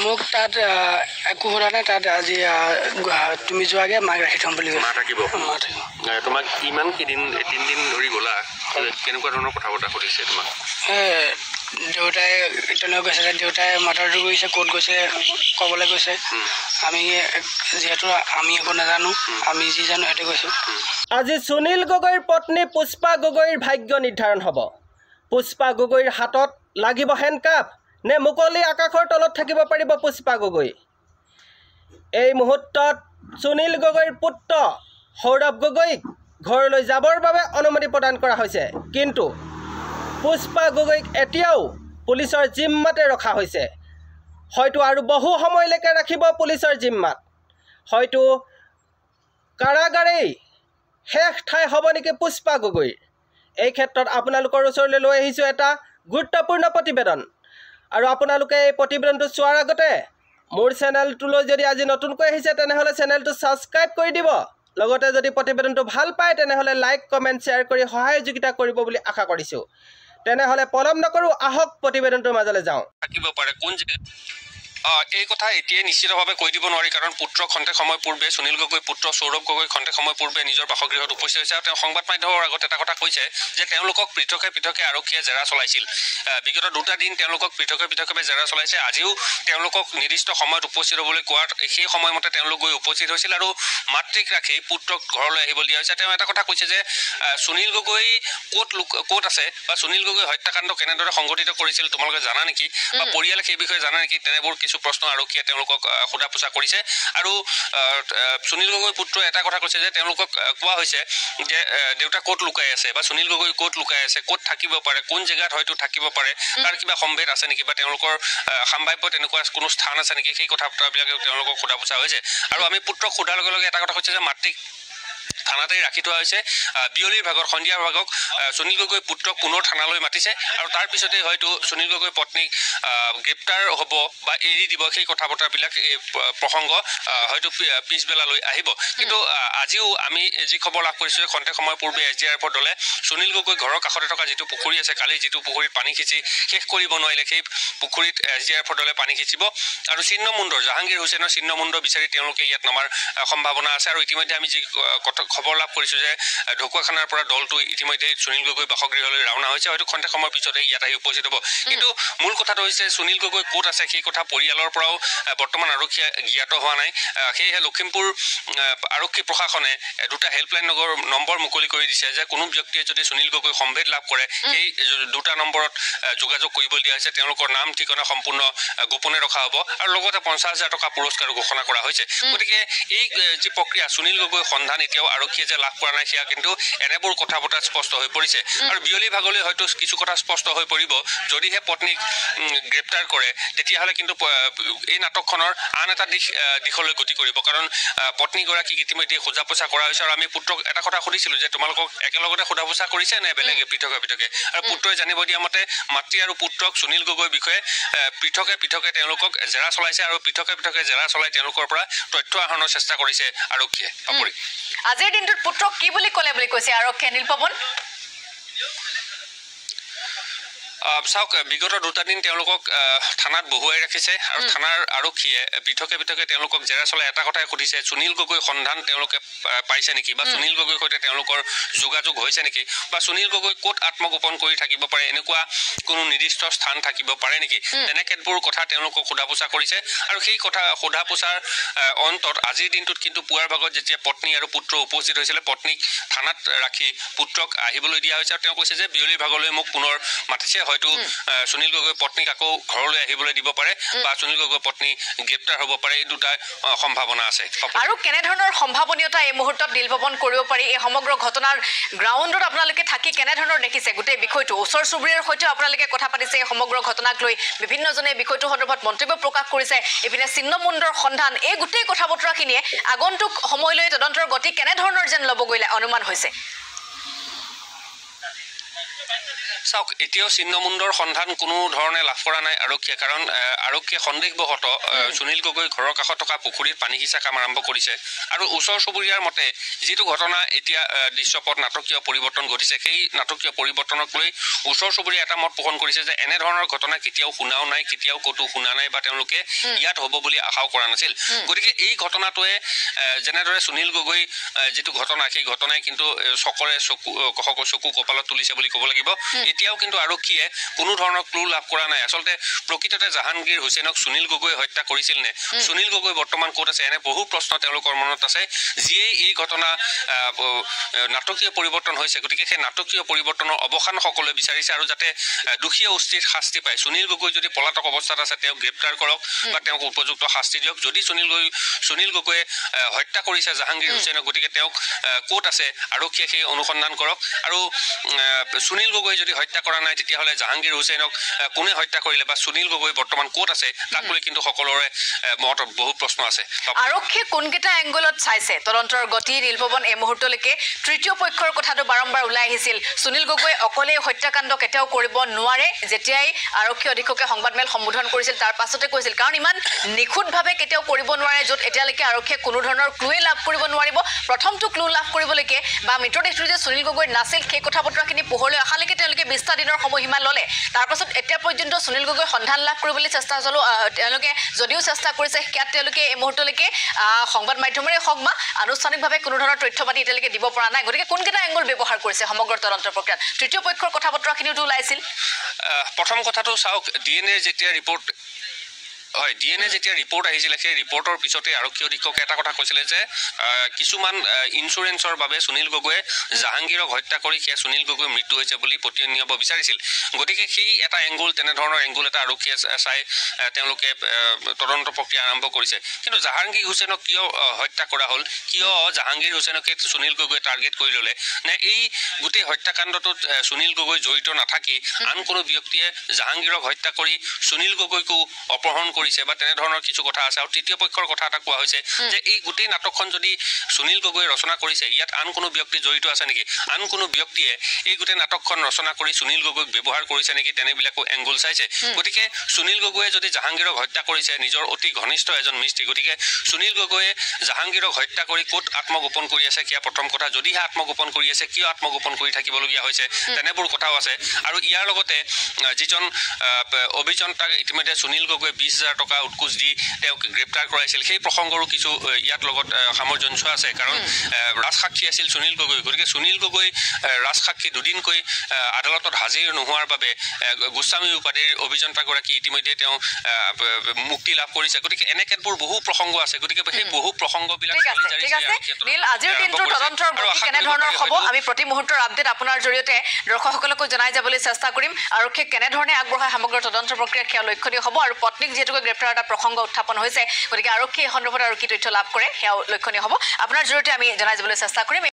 মোক তাত একো হোৱা নাই তাত আজি তুমি যোৱাগে মাক ৰাখি থ'ম বুলি মা থাকিব তোমাক কিমান কেইদিন 3 দিন ধৰি গ'লা কেনেকুৱা ধৰণৰ কথা বতৰা সুধিছে তোমাক দেউতাই এতিয়ালৈ গৈছে দেউতাই মাতাৰটো গৈছে ক'ত গৈছে ক'বলৈ গৈছে আমি যিহেতু আমি একো নাজানো আমি যি জানো সেইটো কৈছোঁ আজি সুনীল গগৈৰ পত্নী পুষ্পা গগৈৰ ভাগ্য নিৰ্ধাৰণ হ'ব পুষ্পা গগৈৰ হাতত লাগিব হেণ্ডকাফ নে মুকলি আকাশৰ তলত থাকিব পাৰিব পুষ্পা গগৈ এই মুহূৰ্তত সুনীল গগৈৰ পুত্ৰ সৌৰভ গগৈক ঘৰলৈ যাবৰ বাবে অনুমতি প্ৰদান কৰা হৈছে কিন্তু পুষ্পা গগৈক এতিয়াও পুলিচৰ জিম্মাতে ৰখা হৈছে হয়তো আৰু বহু সময়লৈকে ৰাখিব পুলিচৰ জিম্মাত হয়তো কাৰাগাৰেই শেষ ঠাই হ'ব নেকি পুষ্পা গগৈৰ এই ক্ষেত্ৰত আপোনালোকৰ ওচৰলৈ লৈ আহিছোঁ এটা গুৰুত্বপূৰ্ণ প্ৰতিবেদন আৰু আপোনালোকে এই প্ৰতিবেদনটো চোৱাৰ আগতে মোৰ চেনেলটোলৈ যদি আজি নতুনকৈ আহিছে তেনেহ'লে চেনেলটো ছাবস্ক্ৰাইব কৰি দিব লগতে যদি প্ৰতিবেদনটো ভাল পায় তেনেহ'লে লাইক কমেণ্ট শ্বেয়াৰ কৰি সহযোগিতা কৰিব বুলি আশা কৰিছোঁ তেনেহ'লে পলম নকৰোঁ আহক প্ৰতিবেদনটোৰ মাজলৈ যাওঁ থাকিব পাৰে কোন এই কথা এতিয়াই নিশ্চিতভাৱে কৈ দিব নোৱাৰি কাৰণ পুত্ৰ খন্তেক সময় পূৰ্বে সুনীল গগৈ পুত্ৰ সৌৰভ গগৈ খন্তেক সময় পূৰ্বে নিজৰ বাসগৃহত উপস্থিত হৈছে আৰু তেওঁ সংবাদ মাধ্যমৰ আগত এটা কথা কৈছে যে তেওঁলোকক পৃথকে পৃথকে আৰক্ষীয়ে জেৰা চলাইছিল বিগত 2টা দিন তেওঁলোকক পৃথকে পৃথকে জেৰা চলাইছে আজিও তেওঁলোকক নিৰ্দিষ্ট সময়ত উপস্থিত হ'বলৈ কোৱাত সেই সময়মতে তেওঁলোক গৈ উপস্থিত হৈছিল আৰু মাতৃক ৰাখি পুত্ৰক ঘৰলৈ আহিব দিয়া হৈছে তেওঁ এটা কথা কৈছে যে সুনীল গগৈ ক'ত আছে বা সুনীল গগৈ হত্যাকাণ্ড কেনেদৰে সংঘটিত কৰিছিল তোমালোকে জানা নেকি বা পৰিয়ালে সেই বিষয়ে জানা নেকি তেনেবোৰ কিছু প্ৰশ্ন আৰক্ষীয়ে তেওঁলোকক সোধা পোছা কৰিছে আৰু সুনীল গগৈ পুত্ৰই এটা কথা কৈছে যে তেওঁলোকক কোৱা হৈছে যে দেউতা ক'ত লুকাই আছে বা সুনীল গগৈ ক'ত লুকাই আছে ক'ত থাকিব পাৰে কোন জেগাত হয়তো থাকিব পাৰে তাৰ কিবা সম্ভেদ আছে নেকি বা তেওঁলোকৰ সাম্ভাব্য তেনেকুৱা কোনো স্থান আছে নেকি সেই কথা বতৰাবিলাকে তেওঁলোকক সোধা পোছা হৈছে আৰু আমি পুত্ৰক সোধাৰ লগে লগে এটা কথা কৈছে যে মাতৃক থানাতেই ৰাখি থোৱা হৈছে বিয়লিৰ ভাগত সন্ধিয়াৰ ভাগক সুনীল গগৈ পুত্ৰক পুনৰ থানালৈ মাতিছে আৰু তাৰ পিছতেই হয়তো সুনীল গগৈ পত্নীক গ্ৰেপ্তাৰ হ'ব বা এৰি দিব সেই কথা বতৰাবিলাক এই প্ৰসংগ হয়তো পিছবেলালৈ আহিব কিন্তু আজিও আমি যি খবৰ লাভ কৰিছোঁ খন্তেক সময় পূৰ্বে SDRFৰ দলে সুনীল গগৈ ঘৰৰ কাষতে থকা যিটো পুখুৰী আছে কালি যিটো পুখুৰীত পানী সিঁচি শেষ কৰিব নোৱাৰিলে সেই পুখুৰীত SDRFৰ দলে পানী সিঁচিব আৰু ছিন্নমুণ্ডৰ জাহাংগীৰ হুছেইনৰ ছিন্নমুণ্ড বিচাৰি তেওঁলোকে ইয়াত নমাৰ সম্ভাৱনা আছে আৰু ইতিমধ্যে আমি যি খবৰ লাভ কৰিছোঁ যে ঢকুৱাখানাৰ পৰা দলটো ইতিমধ্যে সুনীল গগৈ বাসগৃহলৈ ৰাওনা হৈছে হয়তো খন্তেক সময়ৰ পিছতে ইয়াত আহি উপস্থিত হ'ব কিন্তু মূল কথাটো হৈছে সুনীল গগৈ ক'ত আছে সেই কথা পৰিয়ালৰ পৰাও বৰ্তমান আৰক্ষীয়ে জ্ঞাত হোৱা নাই সেয়েহে লখিমপুৰ আৰক্ষী প্ৰশাসনে 2টা হেল্পলাইন নম্বৰ মুকলি কৰি দিছে যে কোনো ব্যক্তিয়ে যদি সুনীল গগৈ সম্ভেদ লাভ কৰে সেই 2টা নম্বৰত যোগাযোগ কৰিব দিয়া হৈছে তেওঁলোকৰ নাম ঠিকনা সম্পূৰ্ণ গোপনে ৰখা হ'ব আৰু লগতে 50,000 টকা পুৰস্কাৰ ঘোষণা কৰা হৈছে গতিকে এই যি প্ৰক্ৰিয়া সুনীল গগৈ সন্ধান এতিয়াও আৰক্ষীয়ে যে লাভ কৰা নাই সেয়া কিন্তু এনেবোৰ কথা বতৰা স্পষ্ট হৈ পৰিছে আৰু বিয়লি ভাগলৈ হয়তো কিছু কথা স্পষ্ট হৈ পৰিব যদিহে পত্নীক গ্ৰেপ্তাৰ কৰে তেতিয়াহ'লে কিন্তু এই নাটকখনৰ আন এটা দিশলৈ গতি কৰিব কাৰণ পত্নীগৰাকীক ইতিমধ্যে সোধা পোছা কৰা হৈছে আৰু আমি পুত্ৰক এটা কথা সুধিছিলোঁ যে তোমালোকক একেলগতে সোধা পোছা কৰিছে নে বেলেগে পৃথকে পৃথকে আৰু পুত্ৰই জানিব দিয়া মতে মাতৃ আৰু পুত্ৰক সুনীল গগৈৰ বিষয়ে পৃথকে পৃথকে তেওঁলোকক জেৰা চলাইছে আৰু পৃথকে পৃথকে জেৰা চলাই তেওঁলোকৰ পৰা তথ্য আহৰণৰ চেষ্টা কৰিছে আৰক্ষীয়ে আজিৰ দিনটোত পুত্ৰক কি বুলি ক'লে বুলি কৈছে আৰক্ষীয়ে নীলপৱন চাওক বিগত 2টা দিন তেওঁলোকক থানাত বহুৱাই ৰাখিছে আৰু থানাৰ আৰক্ষীয়ে পৃথকে পৃথকে তেওঁলোকক জেৰা চলাই এটা কথাই সুধিছে সুনীল গগৈ সন্ধান তেওঁলোকে পাইছে নেকি বা সুনীল গগৈৰ সৈতে তেওঁলোকৰ যোগাযোগ হৈছে নেকি বা সুনীল গগৈ ক'ত আত্মগোপন কৰি থাকিব পাৰে এনেকুৱা কোনো নিৰ্দিষ্ট স্থান থাকিব পাৰে নেকি তেনেকেবোৰ কথা তেওঁলোকক সোধা পোছা কৰিছে আৰু সেই কথা সোধা পোছাৰ অন্তত আজিৰ দিনটোত কিন্তু পুৱাৰ ভাগত যেতিয়া পত্নী আৰু পুত্ৰ উপস্থিত হৈছিলে পত্নীক থানাত ৰাখি পুত্ৰক আহিবলৈ দিয়া হৈছে আৰু তেওঁ কৈছে যে বিয়লিৰ ভাগলৈ মোক পুনৰ মাতিছে হয়তো সুনীল গগৈ পত্নীক আকৌ ঘৰলৈ আহিবলৈ দিব পাৰে বা সুনীল গগৈ পত্নী গ্ৰেপ্তাৰ হ'ব পাৰে এই 2টা সম্ভাৱনা আছে আৰু কেনে ধৰণৰ সম্ভাৱনীয়তা এই মুহূৰ্তত নীলপৱন কৰিব পাৰি এই সমগ্ৰ ঘটনাৰ গ্ৰাউণ্ডত আপোনালোকে থাকি কেনে ধৰণৰ দেখিছে গোটেই বিষয়টো ওচৰ চুবুৰীয়াৰ সৈতে আপোনালোকে কথা পাতিছে এই সমগ্ৰ ঘটনাক লৈ বিভিন্নজনে বিষয়টো সন্দৰ্ভত মন্তব্য প্ৰকাশ কৰিছে ইপিনে ছিন্নমুণ্ডৰ সন্ধান এই গোটেই কথা বতৰাখিনিয়ে আগন্তুক সময়লৈ তদন্তৰ গতি কেনে ধৰণৰ যেন ল'বগৈ অনুমান হৈছে চাওক এতিয়াও ছিন্নমুণ্ডৰ সন্ধান কোনো ধৰণে লাভ কৰা নাই আৰক্ষীয়ে, কাৰণ আৰক্ষীয়ে সন্দেহবশত সুনীল গগৈ ঘৰৰ কাষত থকা পুখুৰীত পানী সিঁচা কাম আৰম্ভ কৰিছে। আৰু ওচৰ চুবুৰীয়াৰ মতে যিটো ঘটনা এতিয়া দৃশ্যপট নাটকীয় পৰিৱৰ্তন ঘটিছে, সেই নাটকীয় পৰিৱৰ্তনক লৈ ওচৰ চুবুৰীয়াই এটা মত পোষণ কৰিছে যে এনেধৰণৰ ঘটনা কেতিয়াও শুনাও নাই, কেতিয়াও ক'তো শুনা নাই বা তেওঁলোকে ইয়াত হ'ব বুলি আশাও কৰা নাছিল। গতিকে এই ঘটনাটোৱে যেনেদৰে সুনীল গগৈ যিটো ঘটনা, সেই ঘটনাই কিন্তু সকলোৰে চকু কপালত তুলিছে বুলি ক'ব লাগিব। এতিয়াও কিন্তু আৰক্ষীয়ে কোনো ধৰণৰ ক্লু লাভ কৰা নাই। আচলতে প্ৰকৃততে জাহাংগীৰ হুছেইনক সুনীল গগৈ হত্যা কৰিছিল নে, সুনীল গগৈ বৰ্তমান ক'ত আছে, এনে বহু প্ৰশ্ন তেওঁলোকৰ মনত আছে, যিয়ে এই ঘটনা নাটকীয় পৰিৱৰ্তন হৈছে। গতিকে সেই নাটকীয় পৰিৱৰ্তনৰ অৱসান সকলোৱে বিচাৰিছে আৰু যাতে দোষীয়ে উচিত শাস্তি পায়। সুনীল গগৈ যদি পলাতক অৱস্থাত আছে তেওঁক গ্ৰেপ্তাৰ কৰক বা তেওঁক উপযুক্ত শাস্তি দিয়ক। যদি সুনীল গগৈয়ে হত্যা কৰিছে জাহাংগীৰ হুছেইনক, গতিকে তেওঁক ক'ত আছে আৰক্ষীয়ে সেই অনুসন্ধান কৰক। আৰু সুনীল গগৈ যদি হত্যা কৰা নাই তেতিয়াহ'লে জাহাংগীৰ হুছেইনক কোনে হত্যা কৰিলে বা সুনীল গগৈ বৰ্তমান ক'ত আছে তাক লৈ কিন্তু সকলোৰে মনত বহু প্ৰশ্ন আছে। আৰক্ষীয়ে কোনকেইটা এংগলত চাইছে তদন্তৰ গতি? নীলপৱন এই মুহূৰ্তলৈকে তৃতীয় পক্ষৰ কথাটো বাৰম্বাৰ ওলাই আহিছিল। সুনীল গগৈ অকলে হত্যাকাণ্ড কেতিয়াও কৰিব নোৱাৰে। যেতিয়াই আৰক্ষী অধীক্ষকে সংবাদমেল সম্বোধন কৰিছিল তাৰ পাছতে কৈছিল, কাৰণ ইমান নিখুঁতভাৱে কেতিয়াও কৰিব নোৱাৰে য'ত এতিয়ালৈকে আৰক্ষীয়ে কোনো ধৰণৰ ক্লুৱে লাভ কৰিব নোৱাৰিব। প্ৰথমটো ক্লু লাভ কৰিবলৈকে বা মৃতদেহটো যে সুনীল গগৈ নাছিল সেই কথা বতৰাখিনি পোহৰলৈ অহালৈকে তেওঁলোকে 20টা দিনৰ সময়সীমা ল'লে। তাৰপাছত এতিয়া পৰ্যন্ত সুনীল গগৈ সন্ধান লাভ কৰিবলৈ চেষ্টা তেওঁলোকে যদিও চেষ্টা কৰিছে, সেয়াত তেওঁলোকে এই মুহূৰ্তলৈকে সংবাদ মাধ্যমেৰে হওক বা আনুষ্ঠানিকভাৱে কোনো ধৰণৰ তথ্য পাতি এতিয়ালৈকে দিব পৰা নাই। গতিকে কোনকেইটা এংগল ব্যৱহাৰ কৰিছে সমগ্ৰ তদন্ত প্ৰক্ৰিয়াত? তৃতীয় পক্ষৰ কথা বতৰাখিনিওতো ওলাইছিল। প্ৰথম কথাটো চাওক, ডিএনএ যেতিয়া ৰিপৰ্ট আহিছিলে সেই ৰিপৰ্টৰ পিছতে আৰক্ষী অধীক্ষকে এটা কথা কৈছিলে যে কিছুমান ইঞ্চুৰেঞ্চৰ বাবে সুনীল গগৈয়ে জাহাংগীৰক হত্যা কৰি সেয়া সুনীল গগৈৰ মৃত্যু হৈছে বুলি পতিয়ন নিয়াব বিচাৰিছিল। গতিকে সেই এটা এংগুল, তেনেধৰণৰ এংগুল এটা আৰক্ষীয়ে চাই তেওঁলোকে তদন্ত প্ৰক্ৰিয়া আৰম্ভ কৰিছে। কিন্তু জাহাংগীৰ হুছেইনক কিয় হত্যা কৰা হ'ল, কিয় জাহাংগীৰ হুছেইনকে সুনীল গগৈ টাৰ্গেট কৰি ল'লে, নে এই গোটেই হত্যাকাণ্ডটোত সুনীল গগৈ জড়িত নাথাকি আন কোনো ব্যক্তিয়ে জাহাংগীৰক হত্যা কৰি সুনীল গগৈকো অপহৰণ কৰিছে বা তেনেধৰণৰ কিছু কথা আছে। আৰু তৃতীয় পক্ষৰ কথা এটা কোৱা হৈছে যে এই গোটেই নাটকখন যদি সুনীল গগৈ ৰচনা কৰিছে, ইয়াত আন কোনো ব্যক্তি জড়িত আছে নেকি, আন কোনো ব্যক্তিয়ে এই গোটেই নাটকখন ৰচনা কৰি সুনীল গগৈক ব্যৱহাৰ কৰিছে নেকি, তেনেবিলাকো এংগুল চাইছে। গতিকে সুনীল গগৈয়ে যদি জাহাংগীৰক হত্যা কৰিছে, নিজৰ অতি ঘনিষ্ঠ এজন মিস্ত্ৰী, গতিকে সুনীল গগৈয়ে জাহাংগীৰক হত্যা কৰি ক'ত আত্মগোপন কৰি আছে সেয়া প্ৰথম কথা। যদিহে আত্মগোপন কৰি আছে, কিয় আত্মগোপন কৰি থাকিবলগীয়া হৈছে, তেনেবোৰ কথাও আছে। আৰু ইয়াৰ লগতে যিজন অভিযন্তাক ইতিমধ্যে সুনীল গগৈয়ে 20,000 টকা উৎকোচ দি তেওঁক গ্ৰেপ্তাৰ কৰাইছিল, সেই প্ৰসংগৰো কিছু ইয়াত লগত সামঞ্জস্য আছে। কাৰণ ৰাজসাক্ষী আছিল সুনীল গগৈ। গতিকে সুনীল গগৈ ৰাজসাক্ষী দুদিনকৈ আদালতত হাজিৰ নোহোৱাৰ বাবে গোস্বামী উপাধিৰ অভিযন্তাগৰাকী ইতিমধ্যে তেওঁ মুক্তি লাভ কৰিছে। গতিকে এনেকেবোৰ বহু প্ৰসংগ আছে। গতিকে সেই বহু প্ৰসংগবিলাক নীল, আজিৰ দিনটোৰ তদন্তৰ গতি কেনেধৰণৰ হ'ব আমি প্ৰতি মুহূৰ্তৰ আপডেট আপোনাৰ জৰিয়তে দৰ্শকসকলকো জনাই যাবলৈ চেষ্টা কৰিম। আৰক্ষীয়ে কেনেধৰণে আগবঢ়ায় সমগ্ৰ তদন্ত প্ৰক্ৰিয়া সেয়া লক্ষণীয় হ'ব। আৰু পত্নীক যিহেতুকৈ গ্ৰেপ্তাৰ এটা প্ৰসংগ উত্থাপন হৈছে, গতিকে আৰক্ষীয়ে এই সন্দৰ্ভত আৰু কি তথ্য লাভ কৰে সেয়াও লক্ষণীয় হ'ব। আপোনাৰ জৰিয়তে আমি জনাই যাবলৈ চেষ্টা কৰিম।